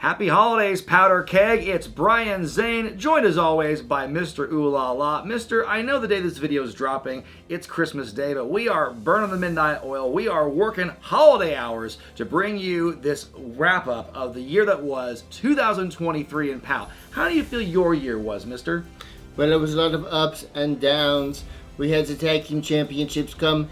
Happy holidays, Powder Keg. It's Brian Zane, joined as always by Mr. Ooh La La. Mr., I know the day this video is dropping, it's Christmas Day, but we are burning the midnight oil. We are working holiday hours to bring you this wrap-up of the year that was 2023 in POW. How do you feel your year was, Mr.? Well, it was a lot of ups and downs. We had the tag team championships come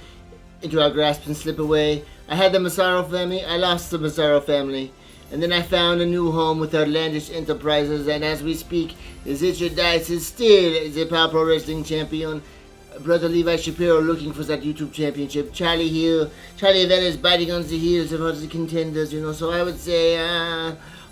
into our grasp and slip away. I had the Massaro family. I lost the Massaro family. And then I found a new home with Outlandish Enterprises, and as we speak, Richard Dice is still the POW Pro Wrestling Champion. Brother Levi Shapiro looking for that YouTube championship. Charlie Evans is biting on the heels of other contenders, so I would say,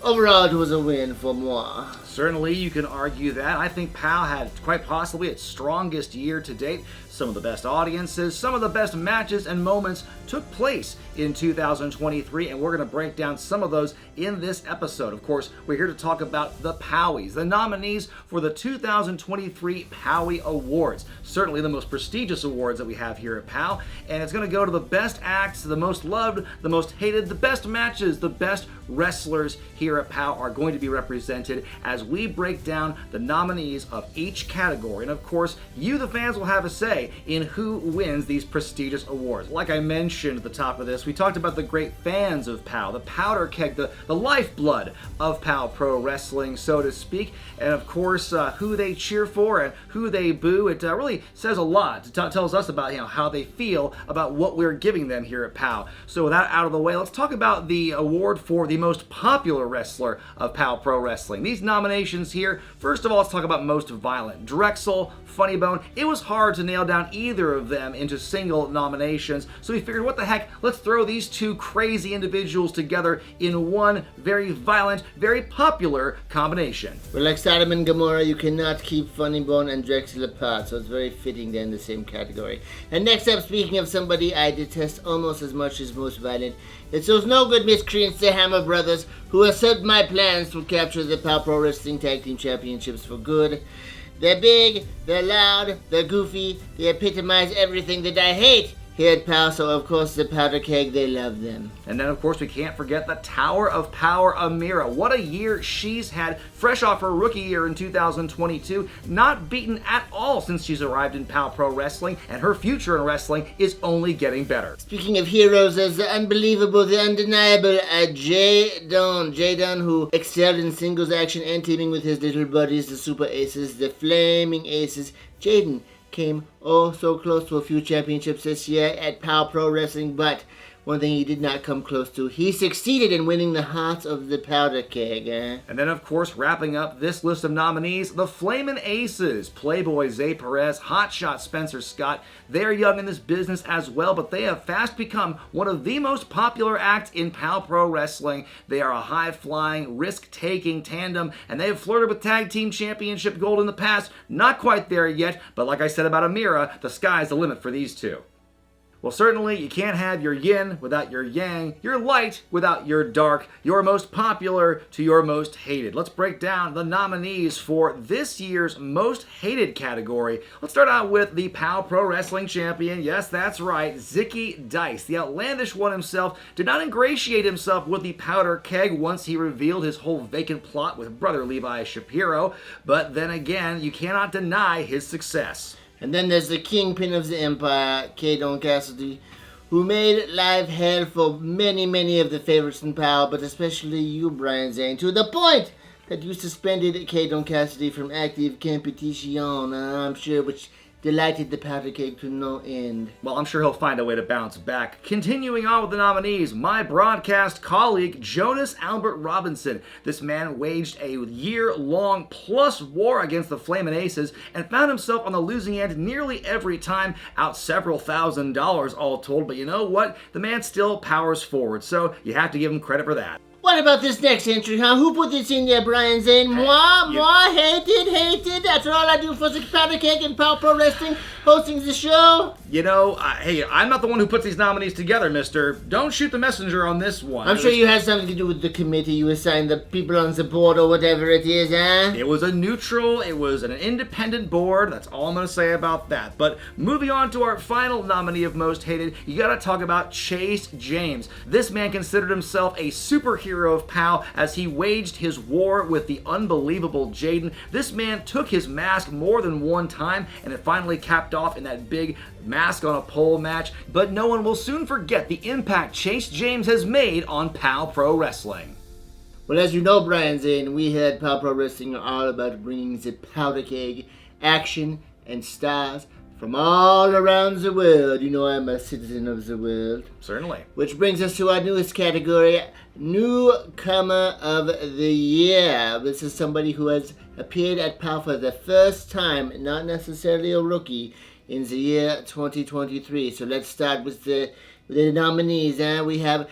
overall it was a win for moi. Certainly, you can argue that. I think POW had quite possibly its strongest year to date. Some of the best audiences, some of the best matches and moments took place in 2023, and we're going to break down some of those in this episode. Of course, we're here to talk about the POWies, the nominees for the 2023 POWie Awards. Certainly the most prestigious awards that we have here at POW, and it's going to go to the best acts, the most loved, the most hated, the best matches, the best wrestlers here at POW are going to be represented as we break down the nominees of each category. And of course, you, the fans, will have a say in who wins these prestigious awards. Like I mentioned at the top of this, we talked about the great fans of POW, the powder keg, the lifeblood of POW Pro Wrestling, so to speak, and of course who they cheer for and who they boo. It really says a lot. It tells us about how they feel about what we're giving them here at POW. So with that out of the way, let's talk about the award for the most popular wrestler of POW Pro Wrestling. These nominations here, first of all, let's talk about most violent. Drexel, Funny Bone. It was hard to nail down either of them into single nominations, so we figured, what the heck, let's throw these two crazy individuals together in one very violent, very popular combination. Well, like Sodom and Gomorrah, you cannot keep Funny Bone and Drexel apart, so it's very fitting they're in the same category. And next up, speaking of somebody I detest almost as much as most violent, it's those no good miscreants, the Hammer Brothers, who usurped my plans to capture the POW Pro Wrestling Tag Team Championships for good. They're big, they're loud, they're goofy, they epitomize everything that I hate here at POW, so of course the Powder Keg, they love them. And then of course we can't forget the Tower of Power, Amira. What a year she's had, fresh off her rookie year in 2022, not beaten at all since she's arrived in POW Pro Wrestling, and her future in wrestling is only getting better. Speaking of heroes, there's the unbelievable, the undeniable Jay Dunn, who excelled in singles action and teaming with his little buddies, the Super Aces, the Flaming Aces. Jaden came oh so close to a few championships this year at POW Pro Wrestling, but one thing he did not come close to, he succeeded in winning the hearts of the Powder Keg. And then of course, wrapping up this list of nominees, the Flamin' Aces, Playboy Zay Perez, Hotshot Spencer Scott. They're young in this business as well, but they have fast become one of the most popular acts in POW Pro Wrestling. They are a high-flying, risk-taking tandem, and they have flirted with Tag Team Championship gold in the past. Not quite there yet, but like I said about Amira, the sky's the limit for these two. Well, certainly you can't have your yin without your yang, your light without your dark, your most popular to your most hated. Let's break down the nominees for this year's most hated category. Let's start out with the POW Pro Wrestling Champion. Yes, that's right, Zicky Dice. The outlandish one himself did not ingratiate himself with the Powder Keg once he revealed his whole vacant plot with brother Levi Shapiro, but then again, you cannot deny his success. And then there's the kingpin of the empire, Don Cassidy, who made life hell for many of the favorites in POW, but especially you, Brian Zane, to the point that you suspended Don Cassidy from active competition, I'm sure, which delighted the Powder Keg to no end. Well, I'm sure he'll find a way to bounce back. Continuing on with the nominees, my broadcast colleague, Jonas Albert Robinson. This man waged a year-long plus war against the Flamin' Aces and found himself on the losing end nearly every time, out several $1,000s all told. But you know what? The man still powers forward, so you have to give him credit for that. What about this next entry, huh? Who put this in there, Brian Zane? Moi, hated. That's all I do for the Powder Keg and POW Pro Wrestling, hosting the show. Hey, I'm not the one who puts these nominees together, mister. Don't shoot the messenger on this one. I'm sure you had something to do with the committee. You assigned the people on the board or whatever it is, huh? It was an independent board. That's all I'm going to say about that. But moving on to our final nominee of Most Hated, you got to talk about Chase James. This man considered himself a superhero of POW as he waged his war with the unbelievable Jaden. This man took his mask more than one time, and it finally capped off in that big mask on a pole match. But no one will soon forget the impact Chase James has made on POW Pro Wrestling. Well, as you know, Brian Zane, we here at POW Pro Wrestling are all about bringing the powder keg, action, and stars from all around the world. You know I'm a citizen of the world. Certainly. Which brings us to our newest category, Newcomer of the Year. This is somebody who has appeared at POW for the first time, not necessarily a rookie, in the year 2023. So let's start with the nominees. We have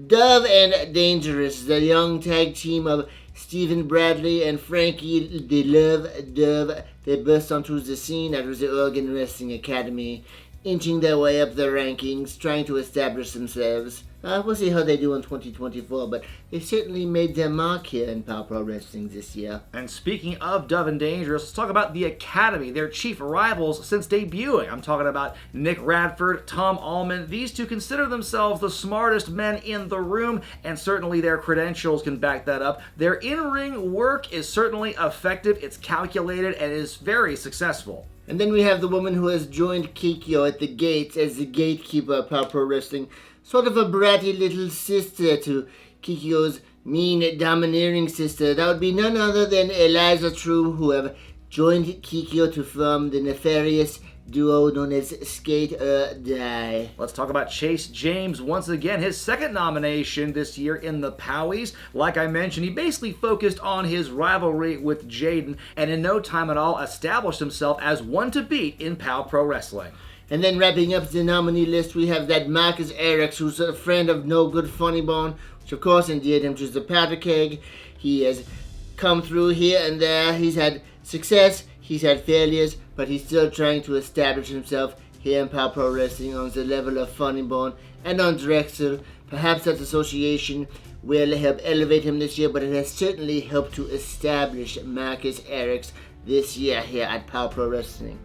Dove and Dangerous, the young tag team of Stephen Bradley and Frankie the Love Dove. They burst onto the scene out of the Oregon Wrestling Academy, inching their way up the rankings, trying to establish themselves. We'll see how they do in 2024, but they certainly made their mark here in POW Pro Wrestling this year. And speaking of Dove and Dangerous, let's talk about the Academy, their chief rivals since debuting. I'm talking about Nick Radford, Tom Allman. These two consider themselves the smartest men in the room, and certainly their credentials can back that up. Their in-ring work is certainly effective, it's calculated, and is very successful. And then we have the woman who has joined Kikyo at the gates as the gatekeeper of POW Pro Wrestling. Sort of a bratty little sister to Kikyo's mean, domineering sister. That would be none other than Eliza True, who have joined Kikyo to form the nefarious duo known as Skate or Die. Let's talk about Chase James once again. His second nomination this year in the POWies. Like I mentioned, he basically focused on his rivalry with Jaden and in no time at all established himself as one to beat in POW Pro Wrestling. And then wrapping up the nominee list, we have that Marcus Erics, who's a friend of No Good Funny Bone, which of course endeared him to the powder keg. He has come through here and there. He's had success, he's had failures, but he's still trying to establish himself here in POW Pro Wrestling on the level of Funny Bone and on Drexel. Perhaps that association will help elevate him this year, but it has certainly helped to establish Marcus Erics this year here at POW Pro Wrestling.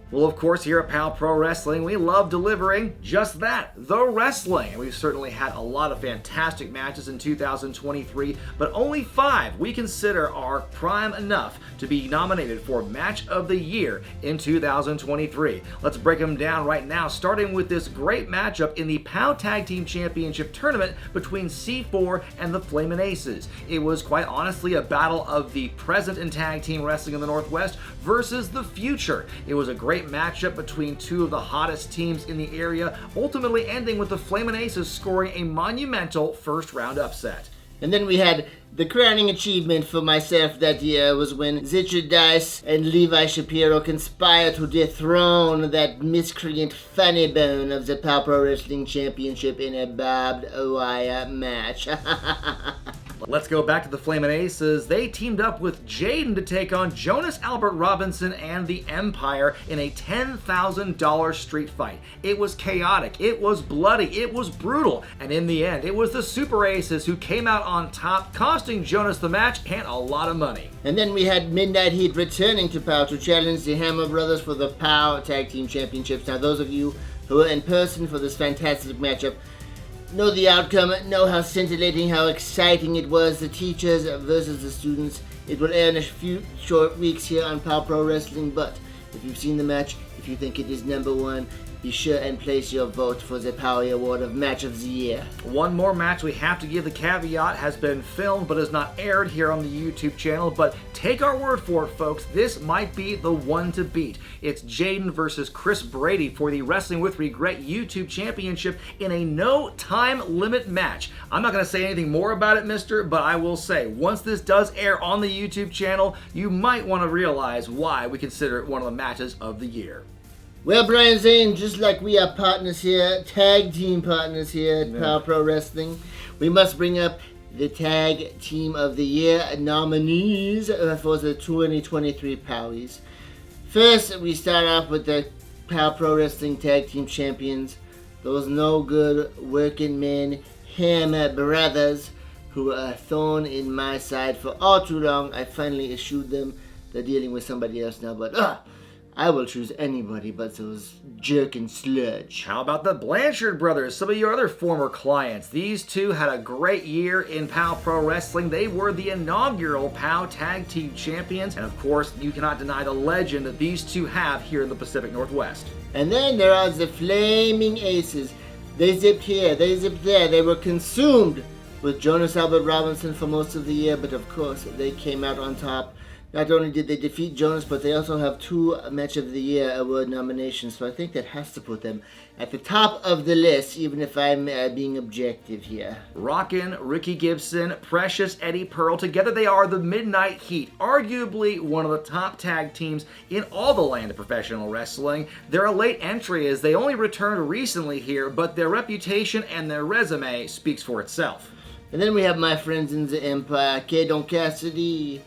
Well, of course, here at POW Pro Wrestling, we love delivering just that, the wrestling. And we've certainly had a lot of fantastic matches in 2023, but only 5 we consider are prime enough to be nominated for Match of the Year in 2023. Let's break them down right now, starting with this great matchup in the POW Tag Team Championship Tournament between C4 and the Flamin' Aces. It was quite honestly a battle of the present in tag team wrestling in the Northwest versus the future. It was a great matchup between two of the hottest teams in the area, ultimately ending with the Flamin' Aces scoring a monumental first round upset. And then we had the crowning achievement for myself that year was when Zitcher Dice and Levi Shapiro conspired to dethrone that miscreant Funny Bone of the POW Pro Wrestling Championship in a barbed wire match. Let's go back to the Flamin' Aces. They teamed up with Jaden to take on Jonas Albert Robinson and the Empire in a $10,000 street fight. It was chaotic, it was bloody, it was brutal, and in the end, it was the Super Aces who came out on top, costing Jonas the match and a lot of money. And then we had Midnight Heat returning to POW to challenge the Hammer Brothers for the POW Tag Team Championships. Now, those of you who were in person for this fantastic matchup know the outcome, know how scintillating, how exciting it was, the teachers versus the students. It will air in a few short weeks here on POW Pro Wrestling, but if you've seen the match, if you think it is number one, be sure and place your vote for the POWie Award of Match of the Year. One more match we have to give the caveat has been filmed but is not aired here on the YouTube channel, but take our word for it, folks, this might be the one to beat. It's Jaden versus Chris Brady for the Wrestling with Regret YouTube Championship in a no time limit match. I'm not going to say anything more about it, mister, but I will say, once this does air on the YouTube channel, you might want to realize why we consider it one of the matches of the year. Well, Brian Zane, just like we are partners here, tag team partners here at POW Pro Wrestling, we must bring up the Tag Team of the Year nominees for the 2023 POWies. First, we start off with the POW Pro Wrestling Tag Team Champions, those no good working men, hammer brothers, who are a thorn in my side for all too long. I finally eschewed them. They're dealing with somebody else now, but I will choose anybody but those jerkin' sludge. How about the Blanchard brothers, some of your other former clients? These two had a great year in POW Pro Wrestling. They were the inaugural POW Tag Team Champions, and of course, you cannot deny the legend that these two have here in the Pacific Northwest. And then there are the Flaming Aces. They zipped here, they zipped there. They were consumed with Jonas Albert Robinson for most of the year, but of course, they came out on top. Not only did they defeat Jonas, but they also have 2 Match of the Year award nominations, so I think that has to put them at the top of the list, even if I'm being objective here. Rockin', Ricky Gibson, Precious, Eddie Pearl, together they are the Midnight Heat, arguably one of the top tag teams in all the land of professional wrestling. They're a late entry as they only returned recently here, but their reputation and their resume speaks for itself. And then we have my friends in the Empire, Don Cassidy,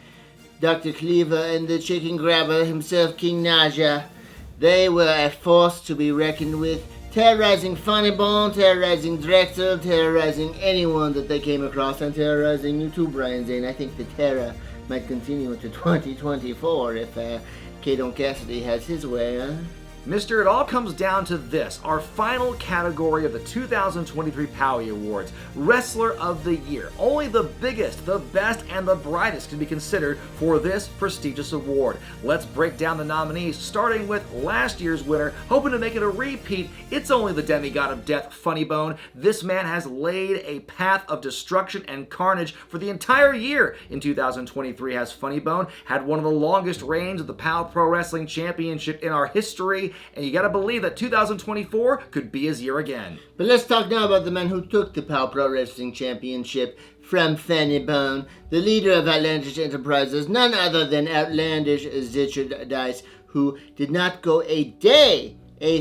Dr. Cleaver, and the chicken grabber himself, King Naja. They were a force to be reckoned with, terrorizing Funny Bone, terrorizing Drexel, terrorizing anyone that they came across, and terrorizing you too, Brian Zane. I think the terror might continue into 2024 if Don Cassidy has his way, huh? Mister, it all comes down to this, our final category of the 2023 POWie Awards, Wrestler of the Year. Only the biggest, the best, and the brightest can be considered for this prestigious award. Let's break down the nominees, starting with last year's winner, hoping to make it a repeat. It's only the demigod of death, Funny Bone. This man has laid a path of destruction and carnage for the entire year. In 2023, has Funny Bone had one of the longest reigns of the POW Pro Wrestling Championship in our history, and you gotta believe that 2024 could be his year again. But let's talk now about the man who took the POW Pro Wrestling Championship from Funny Bone, the leader of Outlandish Enterprises, none other than Outlandish Richard Dice, who did not go a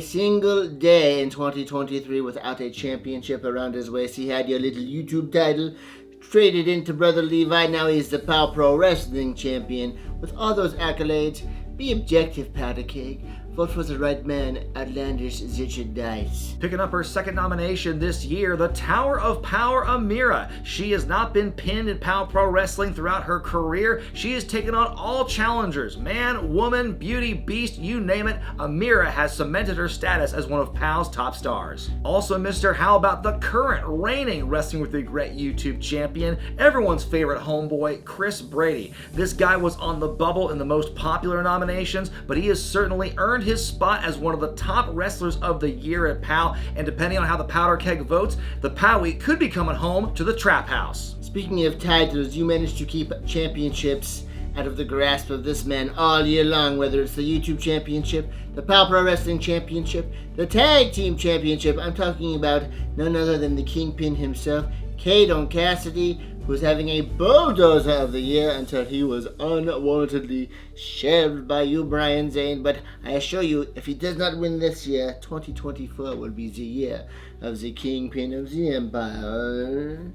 single day in 2023 without a championship around his waist. He had your little YouTube title, traded into Brother Levi, now he's the POW Pro Wrestling Champion. With all those accolades, be objective, powder cake. Vote for the right man, Outlandish Richard Dice. Picking up her second nomination this year, the Tower of Power, Amira. She has not been pinned in POW Pro Wrestling throughout her career. She has taken on all challengers. Man, woman, beauty, beast, you name it. Amira has cemented her status as one of POW's top stars. Also, Mr. How about the current reigning Wrestling with Regret YouTube champion, everyone's favorite homeboy, Chris Brady. This guy was on the bubble in the most popular nominations, but he has certainly earned his spot as one of the top wrestlers of the year at POW, and depending on how the Powder Keg votes, the POWie could be coming home to the Trap House. Speaking of titles, you managed to keep championships out of the grasp of this man all year long, whether it's the YouTube Championship, the POW Pro Wrestling Championship, the Tag Team Championship. I'm talking about none other than the Kingpin himself, Don Cassidy, who's having a bulldozer of the year until he was unwarrantedly shelved by you, Brian Zane. But I assure you, if he does not win this year, 2024 will be the year of the Kingpin of the Empire.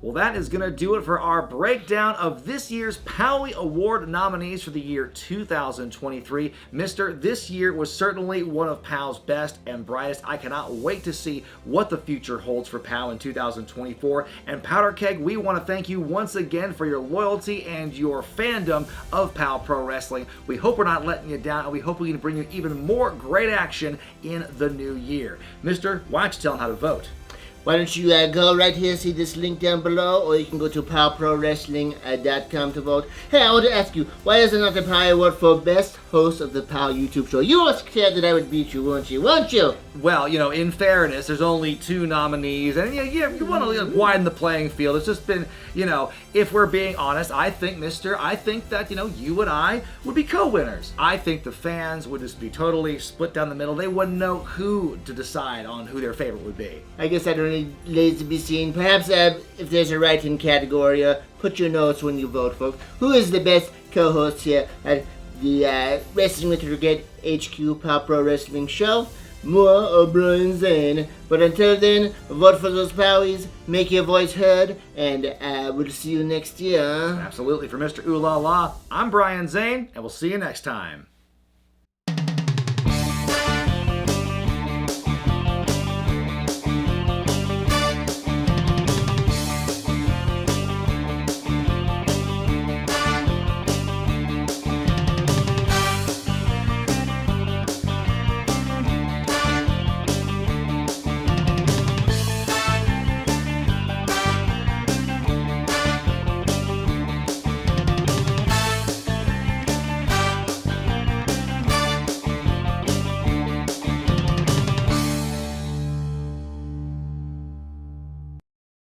Well, that is going to do it for our breakdown of this year's POWie Award nominees for the year 2023. Mister, this year was certainly one of POW's best and brightest. I cannot wait to see what the future holds for POW in 2024. And Powder Keg, we want to thank you once again for your loyalty and your fandom of POW Pro Wrestling. We hope we're not letting you down, and we hope we can bring you even more great action in the new year. Mister, why don't you tell them how to vote? Why don't you go right here, see this link down below, or you can go to powprowrestling.com to vote. Hey, I want to ask you, why is there not a POWie Award for Best Host of the POW YouTube show? You were scared that I would beat you, weren't you? Weren't you? Well, you know, in fairness, there's only 2 nominees, and you want to widen the playing field. It's just been, you know, if we're being honest, I think that, you know, you and I would be co-winners. I think the fans would just be totally split down the middle. They wouldn't know who to decide on who their favorite would be. I guess I don't need lays to be seen. Perhaps if there's a write-in category, put your notes when you vote, folks. Who is the best co-host here at the Wrestling with Regret HQ POW Pro Wrestling show? Moi or Brian Zane. But until then, vote for those POWies, make your voice heard, and we'll see you next year. Absolutely. For Mr. Ooh La La, I'm Brian Zane, and we'll see you next time.